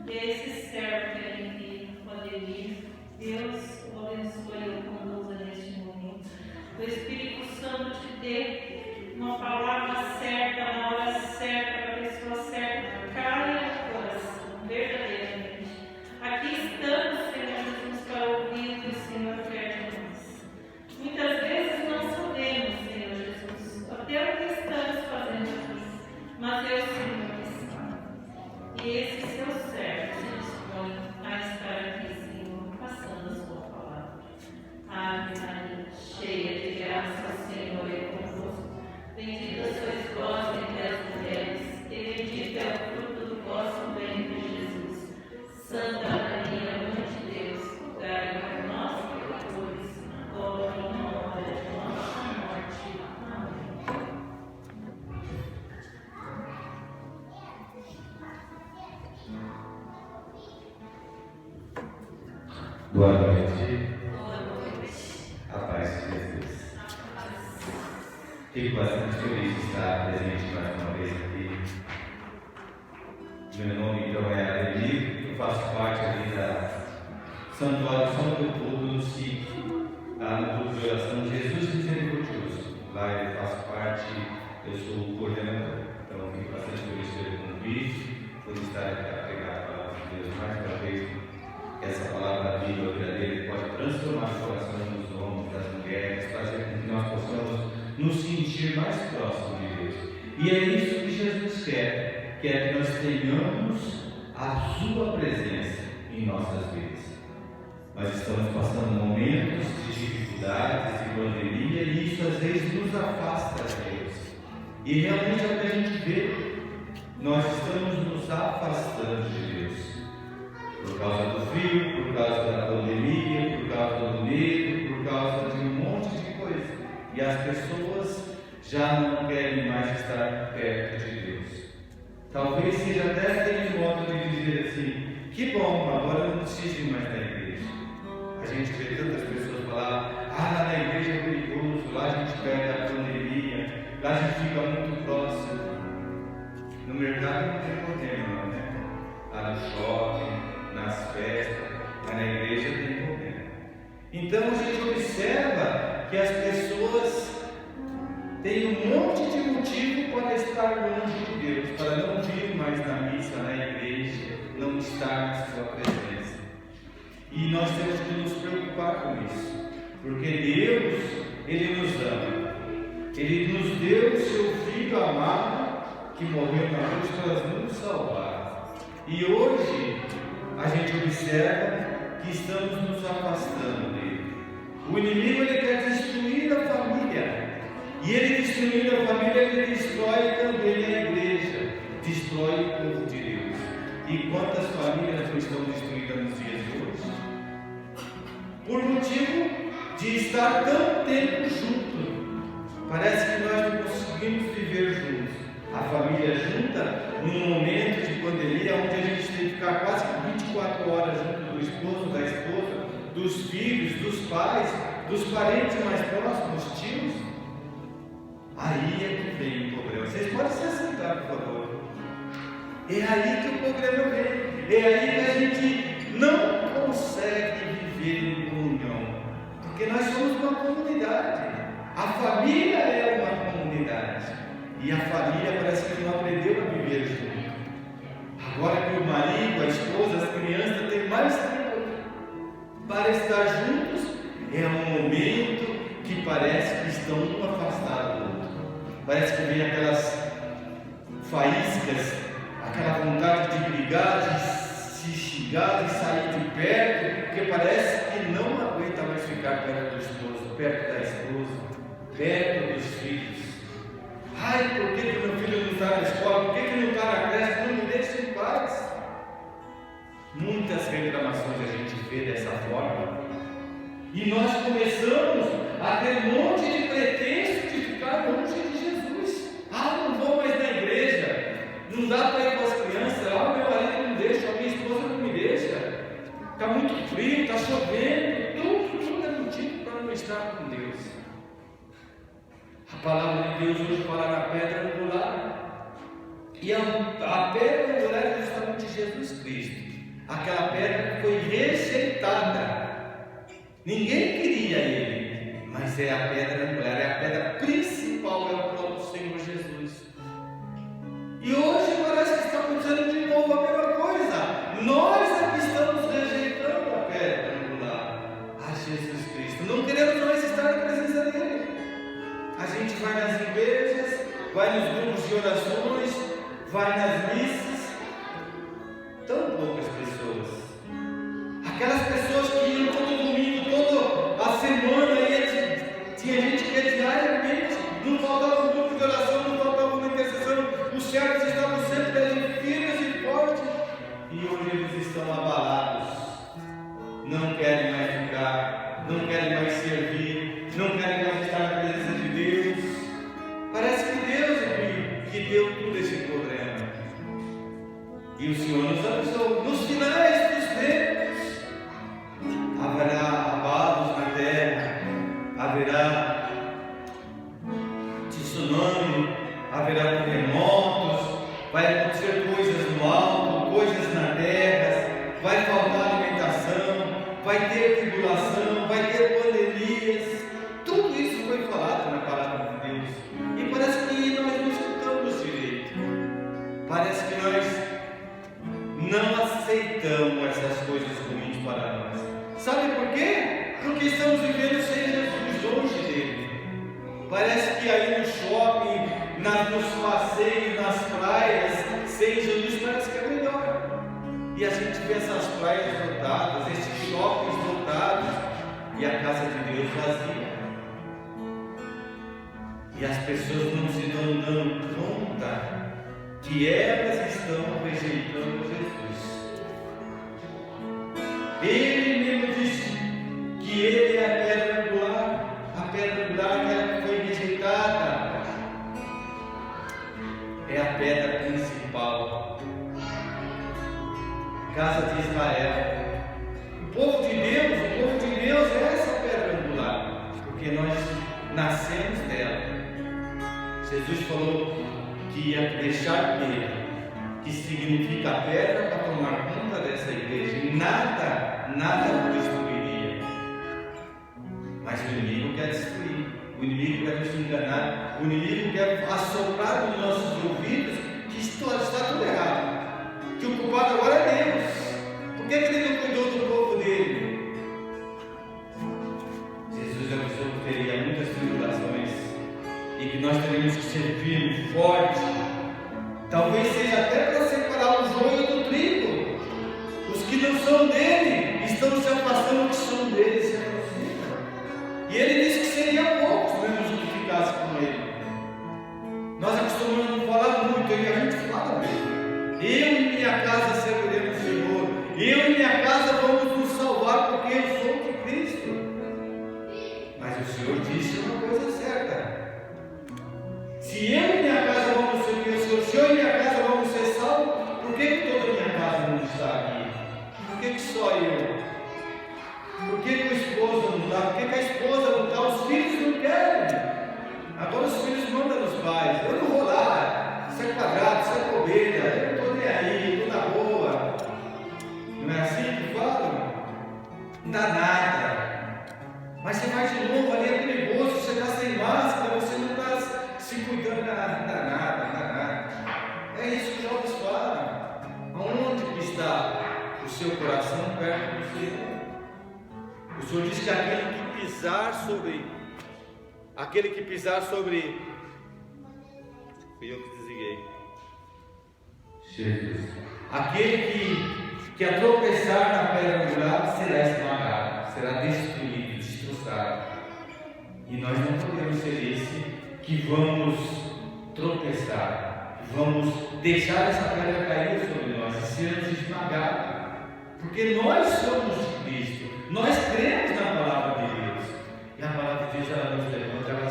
E esse servo que ele envia pode vir. Deus o abençoe e o conduza neste momento. O Espírito Santo te dê uma palavra certa, na hora certa, para a pessoa certa. Caia no coração, verdadeiramente. Aqui estamos, Senhor Jesus, para ouvir o que o Senhor quer de nós. Muitas vezes não sabemos, Senhor Jesus, até o que estamos fazendo aqui, mas é o Senhor que sabe. E esse seu servo se dispõe a estar aqui, Senhor, passando a sua palavra. Ave Maria, cheia de graça, o Senhor é convosco. Bendita sois vós entre as mulheres, e bendito é o fruto do vosso ventre, Jesus. Santa Maria, Mãe de Deus, rogai por nós, pecadores, agora e na hora de nossa morte. Amém. Boa noite. A paz de Jesus. Fico bastante feliz de estar presente mais uma vez aqui. Meu nome então é Ademir, eu faço parte ali da Santuário São Leopoldo no SIC, lá no grupo de oração Jesus Misericordioso. Lá eu faço parte, eu sou o coordenador. Então fico bastante feliz pelo convite, por estar aqui para pregar a palavra de Deus mais uma vez. Essa palavra viva, verdadeira, pode transformar o coração dos homens, das mulheres, fazer com que nós possamos nos sentir mais próximos de Deus. E é isso que Jesus quer que nós tenhamos a sua presença em nossas vidas. Nós estamos passando momentos de dificuldades, de pandemia, e isso às vezes nos afasta de Deus. E realmente é o que a gente vê, nós estamos nos afastando de Deus. Por causa do frio, por causa da pandemia, por causa do medo, por causa de um monte de coisa. E as pessoas já não querem mais estar perto de Deus. Talvez seja até aquele modo de dizer assim: que bom, agora eu não preciso ir mais na igreja. A gente vê tantas pessoas falar: lá na igreja é perigoso, lá a gente perde a pandemia, lá a gente fica muito próximo. No mercado não tem problema, né? Lá no shopping, nas festas, mas na igreja tem problema. Então a gente observa que as pessoas têm um monte de motivo para estar longe de Deus, para não vir mais na missa, na igreja, não estar na sua presença. E nós temos que nos preocupar com isso, porque Deus, Ele nos ama. Ele nos deu o seu Filho amado, que morreu na cruz para nos salvar. E hoje a gente observa que estamos nos afastando dele. O inimigo, ele quer destruir a família. E ele destruindo a família, ele destrói também a igreja, destrói o povo de Deus. E quantas famílias não estão destruídas nos dias de hoje? Por motivo de estar tanto tempo junto. Parece que nós não conseguimos viver juntos. A família junta num momento de pandemia onde a gente tem que ficar quase 24 horas junto do esposo, da esposa, dos filhos, dos pais, dos parentes mais próximos, tios. Aí é que vem o problema. Vocês podem se assentar, por favor. É aí que o problema vem. É aí que a gente não consegue viver em comunhão. Porque nós somos uma comunidade. A família é uma comunidade. E a família parece que não aprendeu a viver junto. Agora que o marido, a esposa, as crianças têm mais tempo para estar juntos, é um momento que parece que estão um afastado do outro. Parece que vem aquelas faíscas, aquela vontade de brigar, de se xingar, de sair de perto, porque parece que não aguenta mais ficar perto do esposo, perto da esposa, perto dos filhos. Ai, por que meu filho não está na escola? Por que não está na creche? Não me deixa em paz. Muitas reclamações a gente vê dessa forma. E nós começamos a ter um monte de pretexto de ficar longe de Jesus. Não vou mais na igreja. Não dá para ir com as crianças. Meu marido não deixa, a minha esposa não me deixa. Está muito frio, está chovendo. Tudo é motivo para não estar com Deus. A palavra de Deus hoje fala na pedra angular. E a pedra angular é justamente Jesus Cristo. aquela pedra foi rejeitada. Ninguém queria ele, mas é a pedra angular, é a pedra principal, é o próprio Senhor Jesus. E hoje parece que estamos dizendo de novo a mesma coisa. Nós é que estamos rejeitando a pedra angular, a Jesus Cristo. Não queremos mais estar na presença dele. A gente vai nas igrejas, vai nos grupos de orações, vai nas missas. Tão poucas pessoas. Aquelas pessoas que iam todo domingo, toda a semana, tinha gente que ia diariamente, não faltava um grupo de oração, não faltava uma intercessão, os servos estavam sempre ali firmes e fortes, e hoje eles estão abalados, não querem mais ficar, não querem mais servir, não querem mais estar na presença de Deus. Parece que Deus é que deu todo esse problema. E o Senhor nos avisou, nos finais dos tempos haverá abalos na terra, haverá tsunami, haverá terremotos, vai acontecer coisas no alto, coisas na terra, vai faltar alimentação, vai ter tribulação, vai ter pandemias. Tudo isso foi falado na palavra de Deus. E parece que nós não escutamos direito. Parece que nós não aceitamos essas coisas ruins para nós. Sabe por quê? Porque estamos vivendo sem Jesus, longe dele. Parece que aí no shopping, nos passeios, nas praias, sem Jesus parece que é melhor. E a gente vê essas praias lotadas, esses shoppings lotados, e a casa de Deus vazia. E as pessoas não se estão dando conta que elas estão rejeitando Jesus. Ele mesmo disse que ele é a pedra angular, aquela que foi rejeitada, é a pedra principal. Casa de Israel. O povo de Deus é essa pedra angular, porque nós nascemos dela. Jesus falou que ia deixar pedra, que significa pedra, para tomar conta dessa igreja, e nada o destruiria. Mas o inimigo quer destruir, o inimigo quer nos enganar, o inimigo quer assoprar nos nossos ouvidos que está tudo errado, que o culpado agora é Deus. Por que ele não cuidou do povo dele? Jesus avisou que teria muitas tribulações e que nós teríamos que ser firmes, fortes. Talvez seja até para separar o joio do trigo. Os que não são dele estão se afastando, que são dele se aproximam. E ele disse que seria poucos mesmo que ficassem com ele. Nós acostumamos a falar muito, e a gente fala mesmo. Eu e minha casa serviremos o Senhor. Eu e minha casa vamos nos salvar, porque eu sou de Cristo. Mas o Senhor disse uma coisa certa. Se eu e minha casa vamos servir o Senhor, se eu e minha casa vamos ser salvos, por que toda a minha casa não está aqui? Por que só eu? Por que o esposo não está? Por que a esposa não está? Os filhos não querem. Agora os filhos mandam nos pais. Eu não vou lá. Isso é quadrado, isso é bobeira. Eu não estou nem aí, estou na boa. Não é assim que falam? Não dá nada. Mas você vai de novo, ali é perigoso, você está sem máscara, você não está se cuidando, não dá nada. É isso que jovens falam. Aonde que está o seu coração perto do Senhor? O Senhor diz que aquele que pisar sobre, fui eu que desliguei. Jesus. Aquele que a tropeçar na pedra angular será esmagado, será destruído, destroçado. E nós não podemos ser esse que vamos tropeçar, que vamos deixar essa pedra cair sobre nós e sermos esmagados, porque nós somos de Cristo, nós cremos na palavra de Deus, e a palavra de Deus ela nos levanta, ela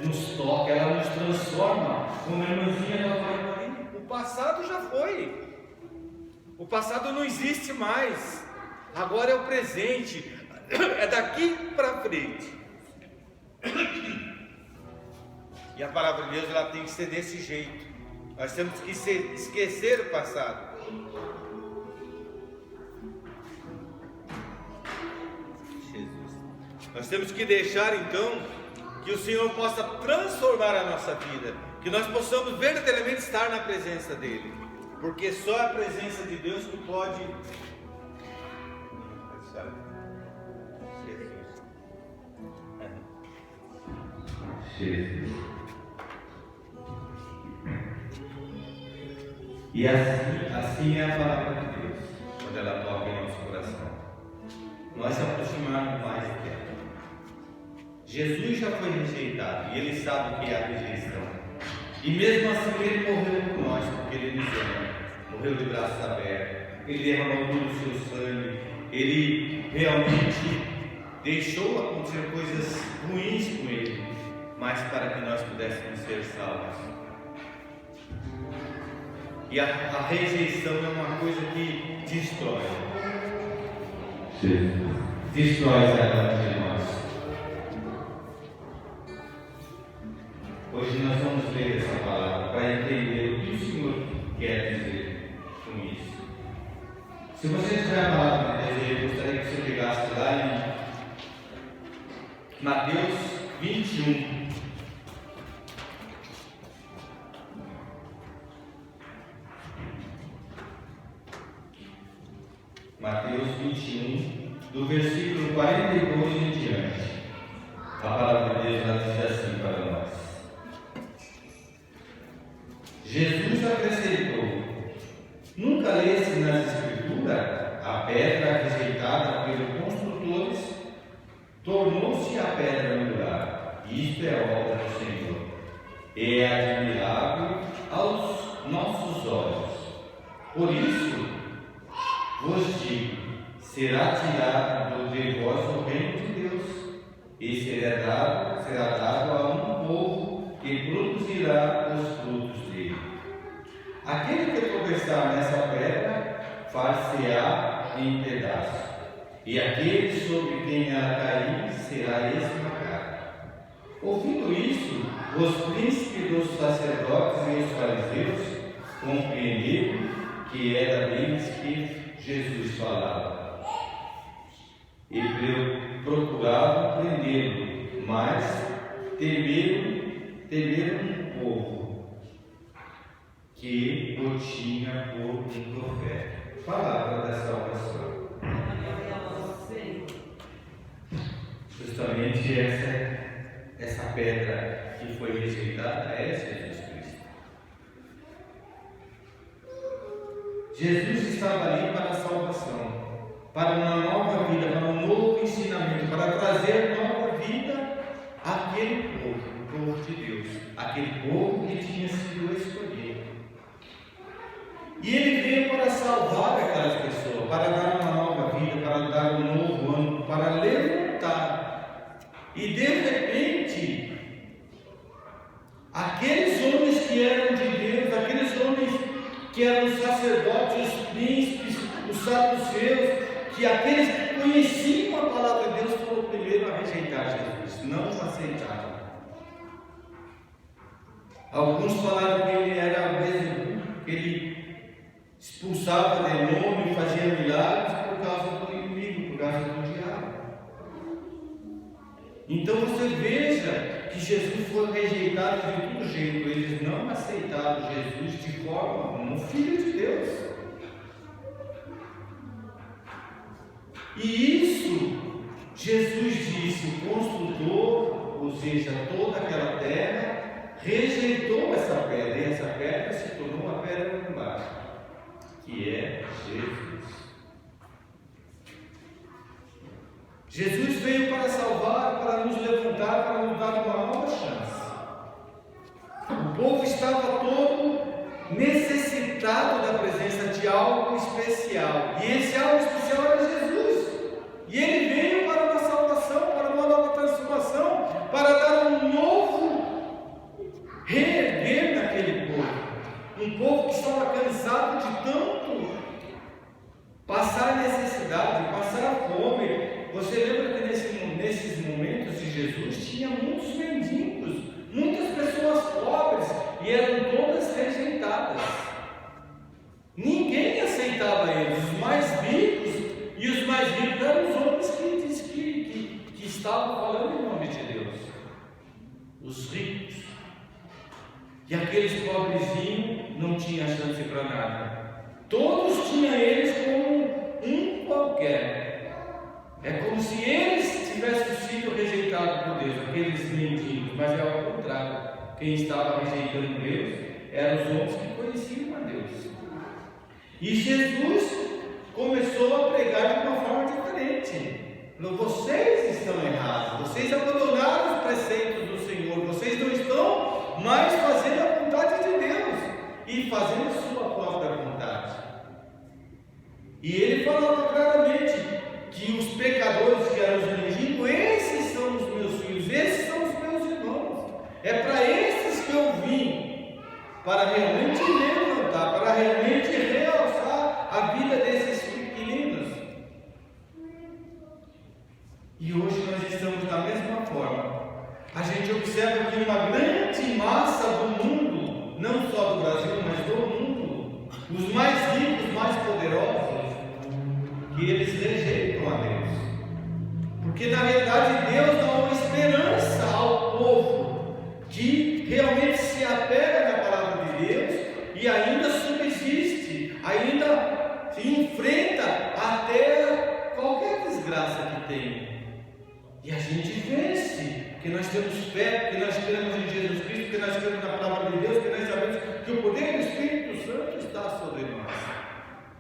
nos toca, ela nos transforma, como a irmãzinha estava falando ali. O passado já foi, o passado não existe mais, agora é o presente, é daqui para frente. E a palavra de Deus ela tem que ser desse jeito. Nós temos que esquecer o passado. Nós temos que deixar então que o Senhor possa transformar a nossa vida, que nós possamos verdadeiramente estar na presença dEle, porque só a presença de Deus que pode. Jesus. E assim é a palavra de Deus, quando ela toca em nosso coração. Nós se aproximarmos mais dela. Jesus já foi rejeitado e Ele sabe o que é a rejeição. E mesmo assim Ele morreu por nós, porque Ele nos ama. Morreu de braços abertos, Ele derramou todo o seu sangue, Ele realmente deixou acontecer coisas ruins com Ele, mas para que nós pudéssemos ser salvos. E a rejeição é uma coisa que destrói. Jesus. Destrói cada um de nós. Hoje nós vamos ler essa palavra para entender o que o Senhor quer dizer com isso. Se você tiver a palavra de Deus, eu gostaria que você pegasse lá em Mateus 21. Mateus 21, do versículo 42 em diante. A palavra de Deus ela diz assim para nós. Jesus acrescentou: nunca leste nas Escrituras a pedra rejeitada pelos construtores tornou-se a pedra angular. Isto é obra do Senhor. É admirável aos nossos olhos. Por isso vos digo, será tirado de vós o reino de Deus, e será dado a um povo que produzirá os frutos dele. Aquele que tropeçar nessa pedra, far-se-á em pedaços, e aquele sobre quem ela cair, será esmagado. Ouvindo isso, os príncipes dos sacerdotes e os fariseus compreenderam que era deles que Jesus falava, e procuravam prendê-lo, mas temeram um povo que o tinha por um profeta. Palavra da salvação. Justamente essa pedra que foi rejeitada é Jesus Cristo. Jesus estava ali para a salvação, para uma nova vida, para um novo ensinamento, para trazer nova vida àquele povo, o povo de Deus, aquele povo que tinha sido escolhido. E ele veio para salvar aquelas pessoas, para dar uma nova vida, para dar um novo ano, para levantar. E de repente, aqueles homens que eram de Deus, aqueles homens que eram os sacerdotes, os príncipes, os saduceus, que aqueles que conheciam a palavra de Deus foram o primeiro a rejeitar Jesus, não o aceitaram. Alguns falaram que ele era Beelzebul, que ele expulsava demônios e fazia milagres por causa do inimigo, por causa do diabo. Então você veja que Jesus foi rejeitado de todo jeito, eles não aceitaram Jesus de forma como Filho de Deus. E isso, Jesus disse, o construtor, ou seja, toda aquela terra, rejeitou essa pedra, e essa pedra se tornou a pedra angular, que é Jesus. Jesus veio para salvar, para nos levantar, para nos dar uma nova chance. O povo estava todo necessitado da presença de algo especial, e esse algo especial era Jesus. E ele veio para uma salvação, para uma nova transformação, para dar um novo reerguer naquele povo. Um povo que estava cansado de tanto passar necessidade, passar fome. Você lembra que nesses momentos de Jesus tinha muitos mendigos, muitas pessoas pobres, e eram todas rejeitadas. Ninguém aceitava eles. Os mais ricos, e os mais ricos eram os homens que estavam falando em nome de Deus. Os ricos. E aqueles pobrezinhos não tinham chance para nada. Todos tinham eles como um qualquer. É como se eles tivessem sido rejeitados por Deus, aqueles mendigos, mas é ao contrário. Quem estava rejeitando Deus eram os homens que conheciam a Deus. E Jesus começou a pregar de uma forma diferente. Falou: vocês estão errados, vocês abandonaram os preceitos do Senhor, vocês não estão mais fazendo a vontade de Deus e fazendo a sua própria vontade. E ele falava claramente que os pecadores, que eram os mendigos, esses são os meus filhos, esses são os meus irmãos. É para esses que eu vim, para realmente levantar, para realmente realçar a vida desses pequeninos. E hoje nós estamos da mesma forma. A gente observa que uma grande massa do mundo, não só do Brasil, mas do mundo, os mais ricos, mais poderosos, que eles rejeitam a Deus. Porque na verdade Deus dá uma esperança ao povo que realmente se apega na palavra de Deus e ainda subsiste, ainda se enfrenta até qualquer desgraça que tem. E a gente vence, porque nós temos fé, porque nós cremos em Jesus Cristo, porque nós cremos na palavra de Deus, porque nós sabemos que o poder do Espírito Santo está sobre nós.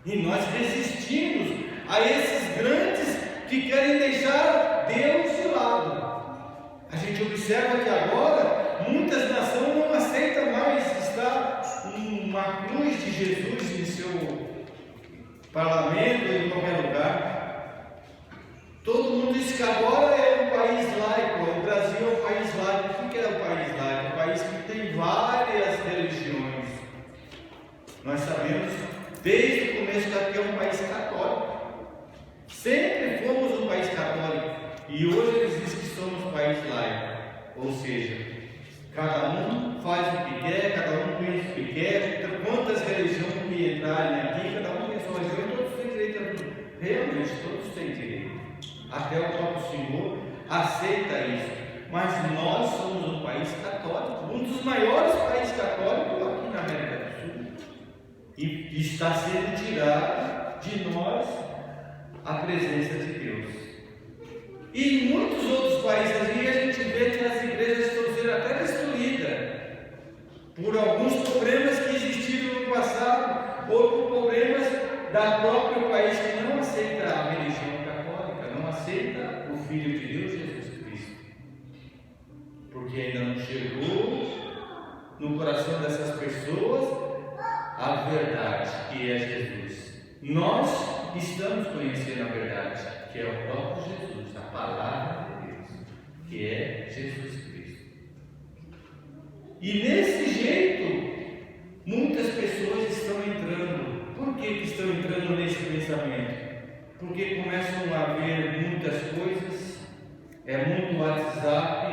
E nós resistimos a esses grandes que querem deixar Deus de lado. A gente observa que agora muitas nações não aceitam mais estar uma cruz de Jesus em seu parlamento, em qualquer lugar. Todo mundo diz que agora é um país laico, o Brasil é um país laico. O que é um país laico? Um país que tem várias religiões. Nós sabemos desde o começo que aqui é um país católico. Sempre fomos um país católico. E hoje eles dizem que somos um país laico. Ou seja, cada um faz o que quer, cada um pensa o que quer. Então, quantas religiões que entrarem aqui, cada um tem sua religião, todos têm direito a tudo. Realmente, todos têm direito. Até o próprio Senhor aceita isso. Mas nós somos um país católico, um dos maiores países católicos aqui na América do Sul. E está sendo tirado de nós a presença de Deus. E em muitos outros países a gente vê que as igrejas estão sendo até destruídas por alguns problemas que existiram no passado, ou por problemas da próprio país que não aceita a religião católica, não aceita o Filho de Deus, Jesus Cristo, porque ainda não chegou no coração dessas pessoas a verdade, que é Jesus. Nós estamos conhecendo a verdade, que é o próprio Jesus, a palavra de Deus, que é Jesus Cristo. E nesse jeito, muitas pessoas estão entrando. Por que estão entrando nesse pensamento? Porque começam a ver muitas coisas, é muito WhatsApp,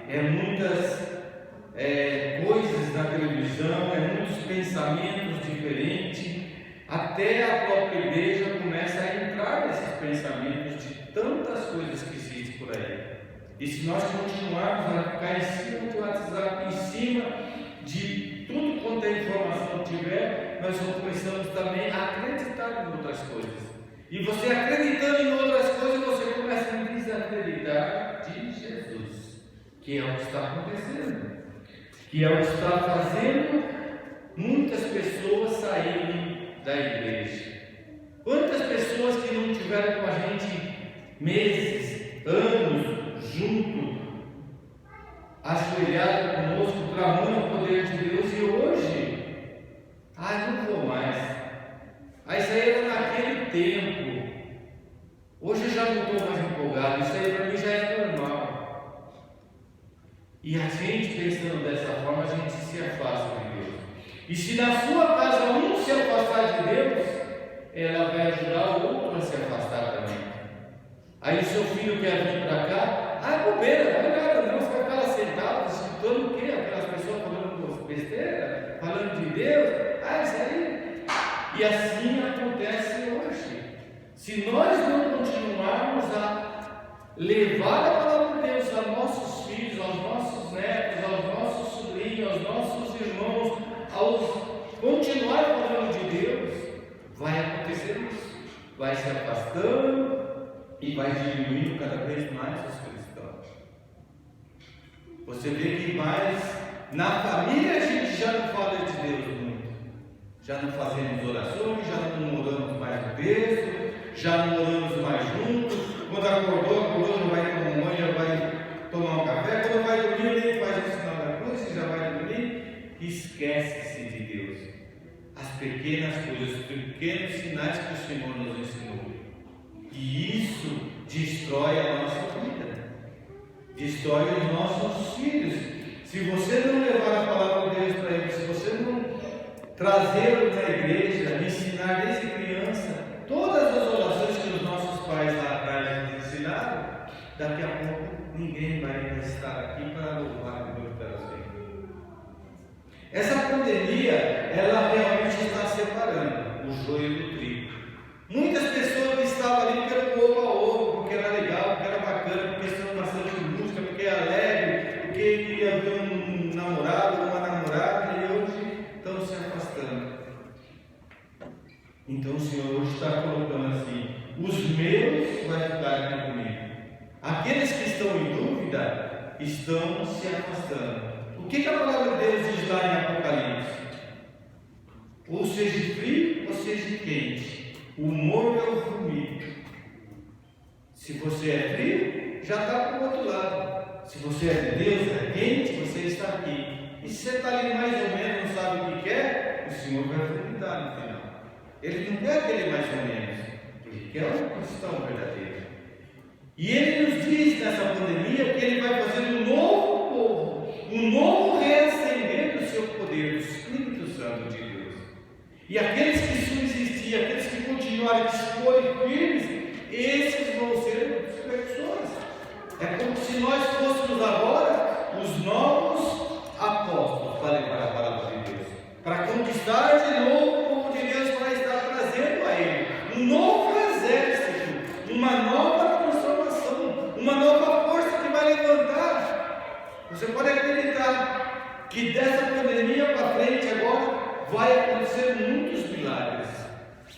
é muitas coisas na televisão, é muitos pensamentos diferentes. Até a própria igreja começa a entrar nesses pensamentos de tantas coisas que existem por aí. E se nós continuarmos a ficar em cima do WhatsApp, em cima de tudo quanto é informação que tiver, nós começamos também a acreditar em outras coisas. E você acreditando em outras coisas, você começa a desacreditar de Jesus, que é o que está acontecendo, que é o que está fazendo muitas pessoas saírem da igreja. Quantas pessoas que não tiveram com a gente meses, anos, junto, ajoelhado conosco, clamando o poder de Deus, e hoje, não vou mais. Isso aí era naquele tempo. Hoje eu já não estou mais empolgado, isso aí para mim já é normal. E a gente pensando dessa forma, a gente se afasta de Deus. E se na sua casa um se afastar de Deus, ela vai ajudar o outro a se afastar também. Aí o seu filho quer vir para cá, bobeira, não é nada não, você vai ficar lá sentado, escutando o quê? Aquelas pessoas falando besteira, falando de Deus, isso aí. E assim acontece hoje. Se nós não continuarmos a levar a palavra filhos, aos nossos netos, aos nossos sobrinhos, aos nossos irmãos, continuar falando de Deus, vai acontecer isso. Vai se afastando e vai diminuindo cada vez mais os cristãos. Você vê que mais na família a gente já não fala de Deus muito. Já não fazemos orações, já não oramos mais no texto, já não oramos mais juntos. Quando acordou, já vai tomar banho, já vai tomar um café. Quando vai dormir, nem faz o sinal da cruz, já vai dormir. Esquece-se de Deus. As pequenas coisas, os pequenos sinais que o Senhor nos ensinou. E isso destrói a nossa vida, destrói os nossos filhos. Se você não levar a palavra de Deus para eles, se você não trazê-lo na igreja, ensinar desde criança todas as orações que os nossos pais lá atrás nos ensinaram, daqui a pouco ninguém vai estar aqui para louvar e glorificar o Senhor. Essa pandemia, ela realmente está separando o joio do trigo. Muitas pessoas que estavam ali pelo ovo a ovo, porque era legal, porque era bacana, porque estão bastante música, porque é alegre, porque queria ver um namorado ou uma namorada, e hoje estão se afastando. Então o Senhor hoje está colocando assim: os meus vai ficar aqui comigo. Aqueles que estão em dúvida estão se afastando. O que a palavra de Deus diz lá em Apocalipse? Ou seja frio, ou seja quente, o morno é o formiga. Se você é frio, já está para o outro lado. Se você é de Deus, é quente, você está aqui. E se você está ali mais ou menos, não sabe o que quer, o Senhor vai vomitar no final. Ele não quer aquele mais ou menos, ele quer um cristão verdadeiro. E ele nos diz nessa pandemia que ele vai fazer um novo povo, um novo reacender do seu poder, do Espírito Santo de Deus. E aqueles que subsistiam, aqueles que continuarem de se forem firmes, esses vão ser os precursores. É como se nós fôssemos agora os novos apóstolos para levar a palavra de Deus, para conquistar de novo o povo de Deus, para estar trazendo a ele um novo exército, uma nova transformação, uma nova força que vai levantar. Você pode acreditar que dessa pandemia para frente agora vai acontecer muitos milagres.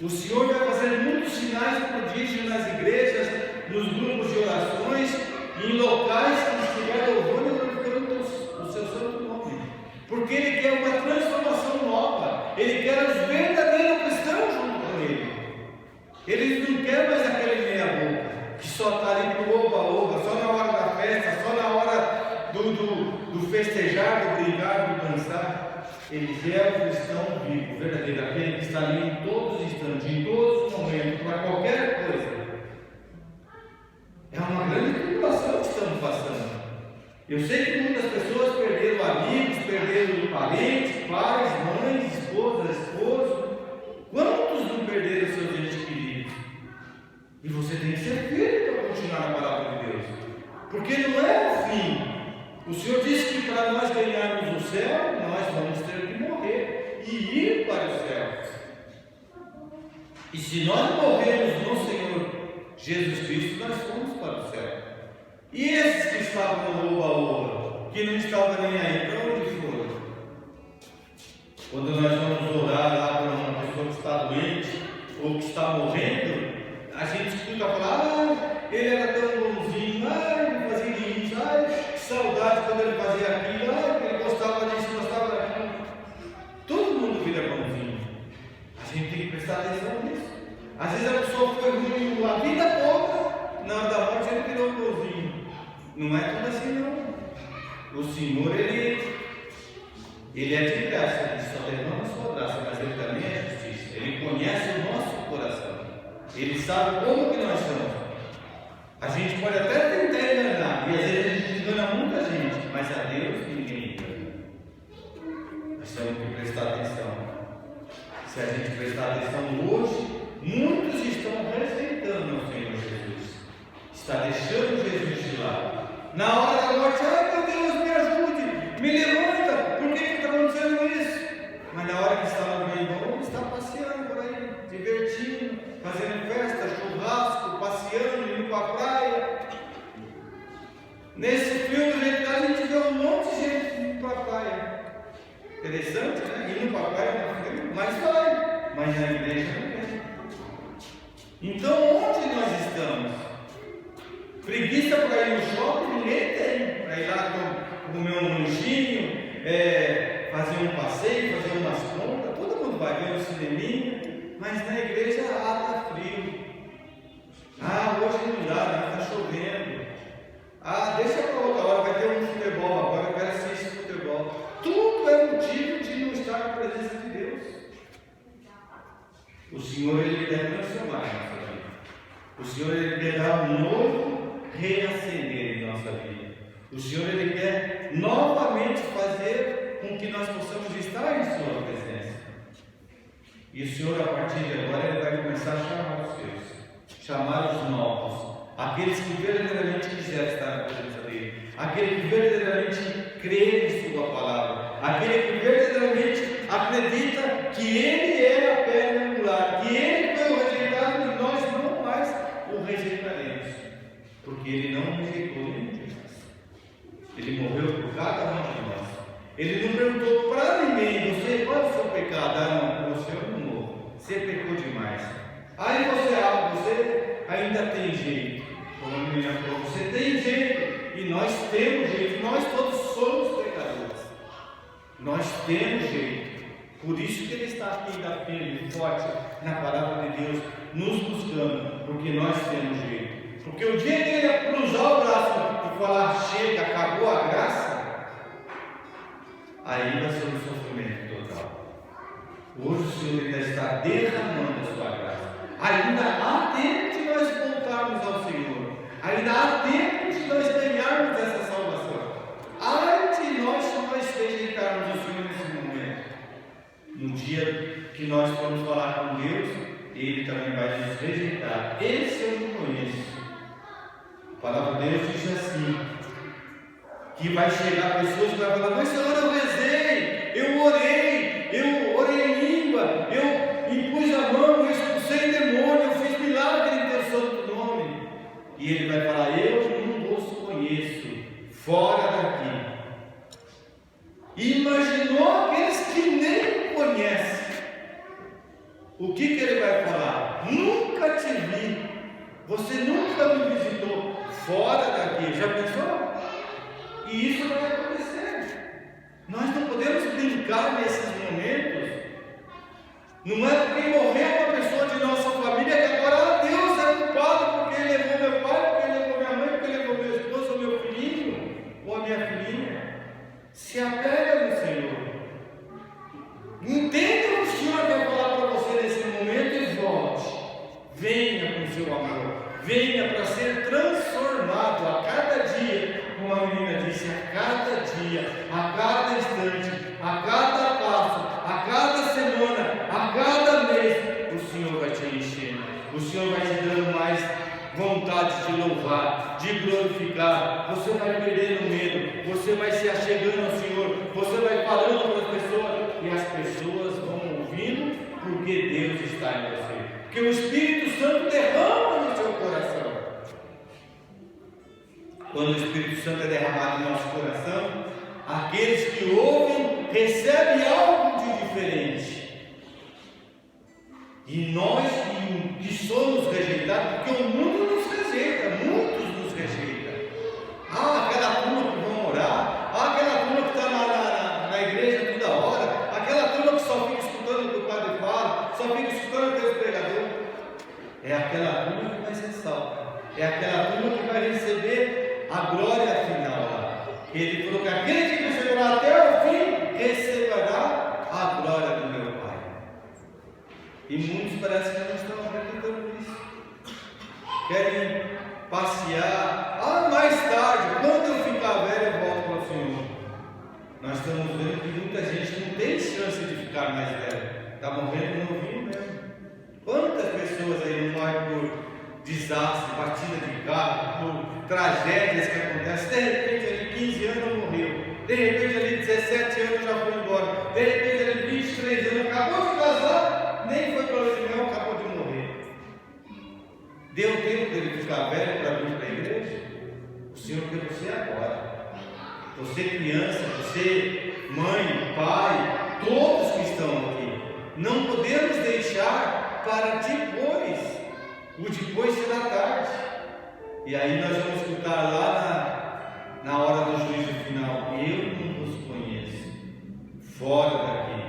O Senhor vai fazer muitos sinais e prodígios nas igrejas, nos grupos de orações, em locais que estiver louvando e glorificando o seu santo nome. Porque Ele quer uma transformação nova. Ele quer os verdadeiros cristãos junto com Ele. Ele não quer mais aquele meia-boca que só está ali para o oba-oba, só na hora da festa, só na hora do festejar, do brincar, do dançar. Ele quer o cristão vivo, verdadeiro, aquele que está ali em todos os instantes, em todos os momentos, para qualquer coisa. É uma grande tribulação que estamos passando. Eu sei que muitas pessoas perderam amigos, perderam parentes, pais, mães, esposas, esposos. Quantos não perderam seus entes queridos? E você tem que ser firme para continuar a palavra de Deus, porque não é o fim. O Senhor disse que para nós ganharmos o céu, nós vamos ter que morrer e ir para o céu. E se nós morrermos no Senhor Jesus Cristo, nós fomos para o céu. E esses que estavam no oba-oba, que não estavam nem aí, para onde foram? Quando nós vamos orar lá para uma pessoa que está doente ou que está morrendo, a gente escuta falar: ele era tão bonzinho, ele fazia isso, que saudade quando ele fazia aquilo, ele gostava disso, gostava daquilo. Todo mundo vira bonzinho. A gente tem que prestar atenção nisso. Às vezes a pessoa foi ruim a vida toda, na hora da morte ele virou bonzinho. Não é tudo assim não. O Senhor, ele é de graça, ele só derrama a sua graça, mas ele também é justiça. Ele conhece o nosso coração. Ele sabe como que nós somos. A gente pode até tentar enganar, e às vezes a gente engana muita gente, mas a Deus ninguém engana. Nós temos que prestar atenção. Se a gente prestar atenção hoje, muitos estão rejeitando o Senhor Jesus. Está deixando Jesus de lado. Na hora da morte, meu Deus, me ajude, me levanta, por que está acontecendo isso? Mas na hora que está no meio bom, está passeando por aí, divertindo, fazendo festa, churrasco, passeando, indo para a praia. Nesse filme, a gente interessante, né? Ir no papai, mas vai, mas na igreja não tem. Então, onde nós estamos? Preguiça para ir no shopping, ninguém tem. Para ir lá comer um lanchinho, fazer um passeio, fazer umas compras, todo mundo vai ver um cineminha, mas na igreja, está frio. Hoje não dá, está chovendo. Deixa para outra hora, vai ter um futebol agora, eu quero assistir futebol. Tudo é motivo de não estar na presença de Deus. O Senhor, Ele quer transformar a nossa vida. O Senhor, Ele quer dar um novo reacender em nossa vida. O Senhor, Ele quer novamente fazer com que nós possamos estar em Sua presença. E o Senhor, a partir de agora, Ele vai começar a chamar os seus, chamar os novos, aqueles que verdadeiramente quiserem estar na presença dEle, aquele que verdadeiramente crê em Sua palavra, aquele que verdadeiramente acredita que Ele é a pedra angular, que Ele foi o rejeitado e nós não mais o rejeitaremos, porque Ele não rejeitou nenhum de nós. Ele morreu por cada um de nós. Ele não perguntou para ninguém: você, qual é o seu pecado? Não, você eu não morro, você pecou demais. Aí você ainda tem jeito. Como a menina falou, você tem jeito, e nós temos jeito, nós todos somos pecadores, nós temos jeito. Por isso que Ele está aqui ainda firme e forte na palavra de Deus, nos buscando, porque nós temos jeito. Porque o dia que Ele cruzar o braço e falar: chega, acabou a graça, aí vai ser um sofrimento total. Hoje o Senhor ainda está derramando a sua graça. Ainda há tempo de nós voltarmos ao Senhor. Ainda há tempo de nós ganharmos essa salvação. Ai de nós se nós rejeitarmos o Senhor nesse momento. No dia que nós formos falar com Deus, Ele também vai nos rejeitar. Esse eu não conheço. A palavra de Deus diz assim: que vai chegar pessoas que vão falar: mas Senhor, eu rezei, eu orei em língua, eu impus a mão, eu expulsei demônio, eu fiz milagre em teu santo nome. E Ele vai falar: eu não os conheço, fora daqui. Imaginou aqueles que nem conhecem. O que Ele vai falar? Nunca te vi, você nunca me visitou, fora daqui. Já pensou? E isso vai acontecer. Nós não podemos brincar nesses momentos. Não é porque morreu uma pessoa de nossa família que agora Deus é culpado porque Ele levou meu pai, porque Ele levou minha mãe, porque Ele levou meu esposo, ou meu filhinho, ou a minha filhinha. Se apega no Senhor. Entenda o que o Senhor quer falar para você nesse momento e volte. Venha com o seu amor. Venha para ser transformado a cada dia. Como a menina disse, a cada dia, a cada instante, a cada passo, a cada semana, a cada mês, o Senhor vai te enchendo, o Senhor vai te dando mais vontade de louvar, de glorificar. Você vai perdendo medo, você vai se achegando ao Senhor, você vai falando para as pessoas, e as pessoas vão ouvindo, porque Deus está em você, porque o Espírito Santo derrama no seu coração. Quando o Espírito Santo é derramado no nosso coração, aqueles que ouvem recebem algo de diferente. E nós que somos rejeitados, porque o mundo nos rejeita, muitos nos rejeitam. Aquela turma que vão orar, aquela turma que está na igreja toda hora, aquela turma que só fica escutando o que o padre fala, só fica escutando o que o pregador. É aquela turma que vai ser salva, é aquela turma que vai receber a glória final lá. Ele falou que aquele que receberá até o fim receberá a glória do meu Pai. E muitos parecem que não estão acreditando nisso. Querem passear. Mais tarde, quando eu ficar velho, eu volto para o Senhor. Nós estamos vendo que muita gente não tem chance de ficar mais velho. Está morrendo novinho mesmo. Quantas pessoas aí não morrem por desastre, batida de carro, por tragédias que acontecem? De repente ali 15 anos morreu, de repente ali 17 anos já foi embora, de repente ali 23 anos acabou de casar, nem foi para o Leão, acabou de morrer. Deu tempo dele ficar velho para vir para a igreja? O Senhor quer você agora. Você criança, você mãe, pai, todos que estão aqui. Não podemos deixar para depois. O depois será tarde. E aí nós vamos escutar lá na hora do juízo final: eu não vos conheço. Fora daqui.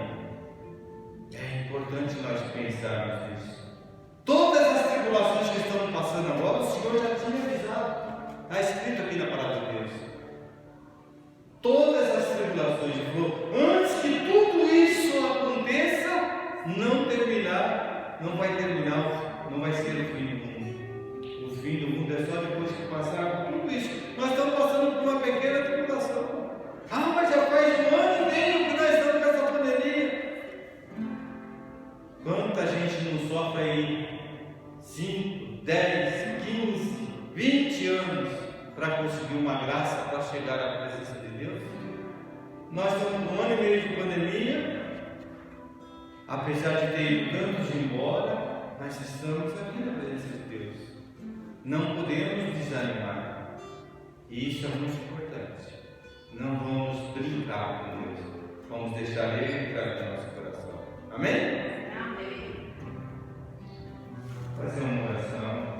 É importante nós pensarmos nisso. Todas as tribulações que estamos passando agora, o Senhor já tinha avisado. Está escrito aqui na palavra de Deus. Todas as tribulações, Ele falou, antes que tudo isso aconteça, não vai terminar, não vai ser o fim do mundo. O fim do mundo é só depois que passar tudo isso. Nós estamos passando por uma pequena tribulação. Ah, mas já faz 1 ano e meio que nós estamos com essa pandemia. Quanta gente não sofre aí 5, 10, 15, 20 anos para conseguir uma graça, para chegar à presença de Deus? Nós estamos com 1 ano e meio de pandemia. Apesar de ter ido tantos embora, nós estamos aqui na presença de Deus. Não podemos desanimar. E isso é muito importante. Não vamos brincar com Deus. Vamos deixar Ele entrar no nosso coração. Amém? Amém. Fazer uma oração.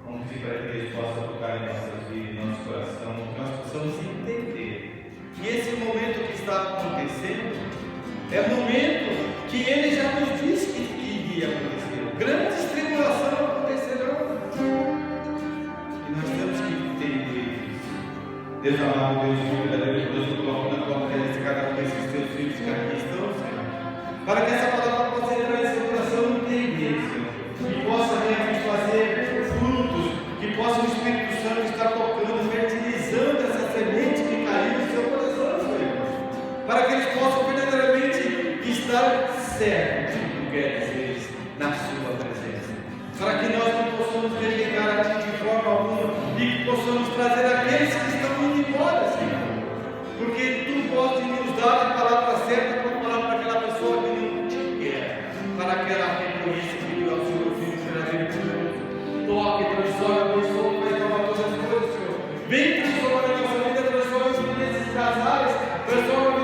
Vamos pedir para que Deus possa tocar em nossas vidas, em nosso coração, que nós possamos entender que esse momento que está acontecendo é o momento que Ele já nos disse que iria acontecer. Grandes tribulações acontecerão. E nós temos que entender isso. Deus amado, Deus verdadeiro, Deus, eu coloco na tua presença cada um desses teus filhos que aqui estão, Senhor. Para que essa palavra possa entrar em seu coração e entender, Senhor. Que possa realmente fazer frutos, que possa o Espírito Santo estar tocando, fertilizando essa semente que caiu no seu coração, Senhor. Para que eles possam verdadeiramente estar certos do que tu queres eles na sua presença. Para que nós não possamos rejeitar a ti de forma alguma e que possamos trazer aqueles que estão indo embora, Senhor. Porque tu podes nos dar a palavra certa para falar para aquela pessoa que não te quer, para que ela reconheça que tu é o Senhor, Filho verdadeiro e poderoso. Toque, transforma, abençoa, vai tomar todas as coisas, Senhor. Vem transformar a nossa vida, transforma nesses casais, transforma